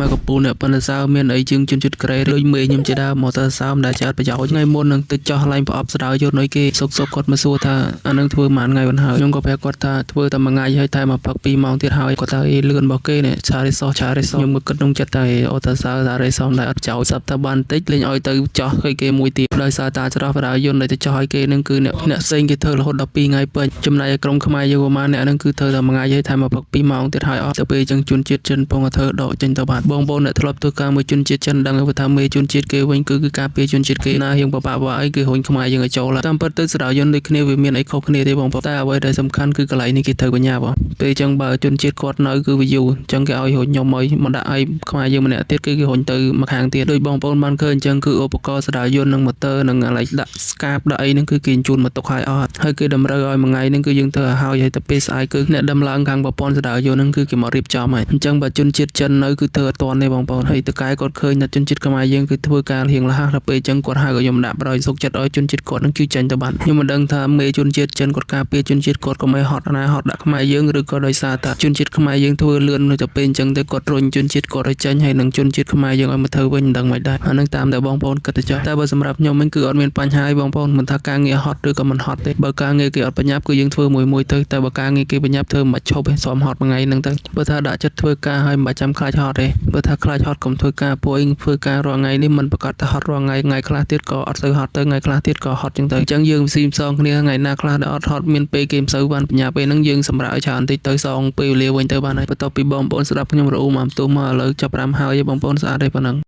មកកពូលអ្នកប៉ុន្តែសើមានអីជាងជនជាតិក្រេដូចមេខ្ញុំជាដើមមកតើសើមដែលចាត់ប្រយោជន៍ថ្ងៃមុននឹងទៅចោះឡើងប្រអប់ស្ដៅយកនុយគេសុកគាត់មកសួរថាអានឹងធ្វើមួយថ្ងៃបន្ហើយខ្ញុំក៏ប្រាប់គាត់ថាធ្វើតែមួយថ្ងៃហើយតែមកផឹក2ម៉ោងទៀតហើយគាត់ថាអីលឿនរបស់គេនេះឆារិសខ្ញុំមកគិតក្នុងចិត្តតែអូតើសើថារិសដែលអត់ចោលសັບថាបានតិចលេងឲ្យទៅចោះគេមួយទៀតដោយសារតាច្រោះប្រដៅយន្តទៅចោះឲ្យគេនឹងគឺអ្នកផ្សេងគេធ្វើរហូតដល់2ថ្ងៃពេញចំណែកក្រុមខ្មែរយើងប្រហែលអ្នកនឹងគឺធ្វើតែមួយថ្ងៃហើយតែមកផឹក2ម៉ោងទៀតហើយអត់ទៅពេលចឹងជនជាតិចិនពងធ្វើដកចេញទៅបាត់បងប្អូនអ្នកធ្លាប់ធ្វើការមួយជនជាតិចិនដឹងថាមេជនជាតិគេវិញគឺការពារជនជាតិគេណារៀងបបាក់អីគឺហុញខ្មែរយើងឲ្យចូលតាមពិតទៅស្រាវយន្តដូចគ្នាវាមានអីខុសគ្នាទេបងប្អូនតែអ្វីដែលសំខាន់គឺកន្លែងនេះគេត្រូវបញ្ញាបងពេលចឹងបើជនជាតិគាត់នៅគឺវាយូរចឹងគេឲ្យហុញខ្ញុំឲ្យមកដាក់ឲ្យខ្មែរយើងម្នាក់ទៀតគឺគេហុញទៅមកខាងទៀតដោយបងប្អូនបានឃើញចឹងគឺឧបករណ៍ស្រាវយន្តនិងម៉ូទ័រនិងអាឡែកដាក់ស្កាបដាក់អីហ្នឹងគឺគេជូនមកទុកឲ្យអត់ហើយគេតម្រូវឲ្យមួយថ្ងៃហ្នឹងគឺយើងធ្វើឲ្យហើយទៅពេលស្អែកគឺអ្នកដំឡើងខាងប្រព័ន្ធស្រាវយន្តហ្នឹងគឺគេមករៀបចំហើយអញ្ចឹងបើជនជាតិចិននៅគឺធ្វើអត់ទាន់ទេបងប្អូនហើយតកែគាត់ឃើញថាជនជាតិខ្មែរយើងគឺធ្វើការរៀងរហ័សដល់ពេលអញ្ចឹងគាត់ហៅឲ្យខ្ញុំដាក់ប្រយសុកចិត្តឲ្យជនជាតិគាត់នឹងគឺចាញ់ទៅបាត់ខ្ញុំមិនដឹងថាមេជនជាតិចិនគាត់ការពារជនជាតិគាត់ក៏មិនហត់ណាហត់ដាក់ខ្មែរយើងឬក៏ដោយសារតែជនជាតិខ្មែរយើងធ្វើលឿននៅទៅពេលអញ្ចឹងទៅគាត់រុញជនជាតិគាត់ឲ្យចាញ់ហើយនឹងជនជាតិខ្មែរយើងឲ្យមកធ្វើវិញមិនដឹងមិនដែរអានឹងតាមតែបងប្អូនគិតទៅចុះតែបើសម្រាប់ខ្ញុំវិញគឺអត់មានបញ្ហាបងប្អូនមិនថាការងារហត់ឬក៏មិនហត់ទេបើការងារគេអត់បញ្ញាប់គឺយើងធ្វើមួយទៅតែបើការងារគេបញ្ញាប់ធ្វើមិនឈប់ទេសមហត់មួយថ្ងៃហ្នឹងទៅបើថាដាក់ចិត្តធ្វើការឲ្យមិនចាំខ្លាចហត់ទេបើថាខ្លាចហត់កុំធ្វើការពួកឯងធ្វើការរាល់ថ្ងៃនេះមិនប្រកាសថាហត់រាល់ថ្ងៃខ្លះទៀតក៏អត់ទៅហត់ទៅថ្ងៃខ្លះទៀតក៏ហត់ចឹងទៅអញ្ចឹងយើងស៊ីផ្សងគ្នាថ្ងៃណាខ្លះដែលអត់ហត់មានពេលគេមិនសូវបានបញ្ញាពេលហ្នឹងយើងសម្រាប់ឲ្យច្រើនតិចទៅសងពេលវេលាវិញទៅបានហើយបន្ទាប់ពីបងប្អូនស្ដាប់ខ្ញុំរអ៊ូមកផ្ទុះមកឥឡូវចាប់5ហើយបងប្អូនស្អាតទេប៉ុណ្ណឹង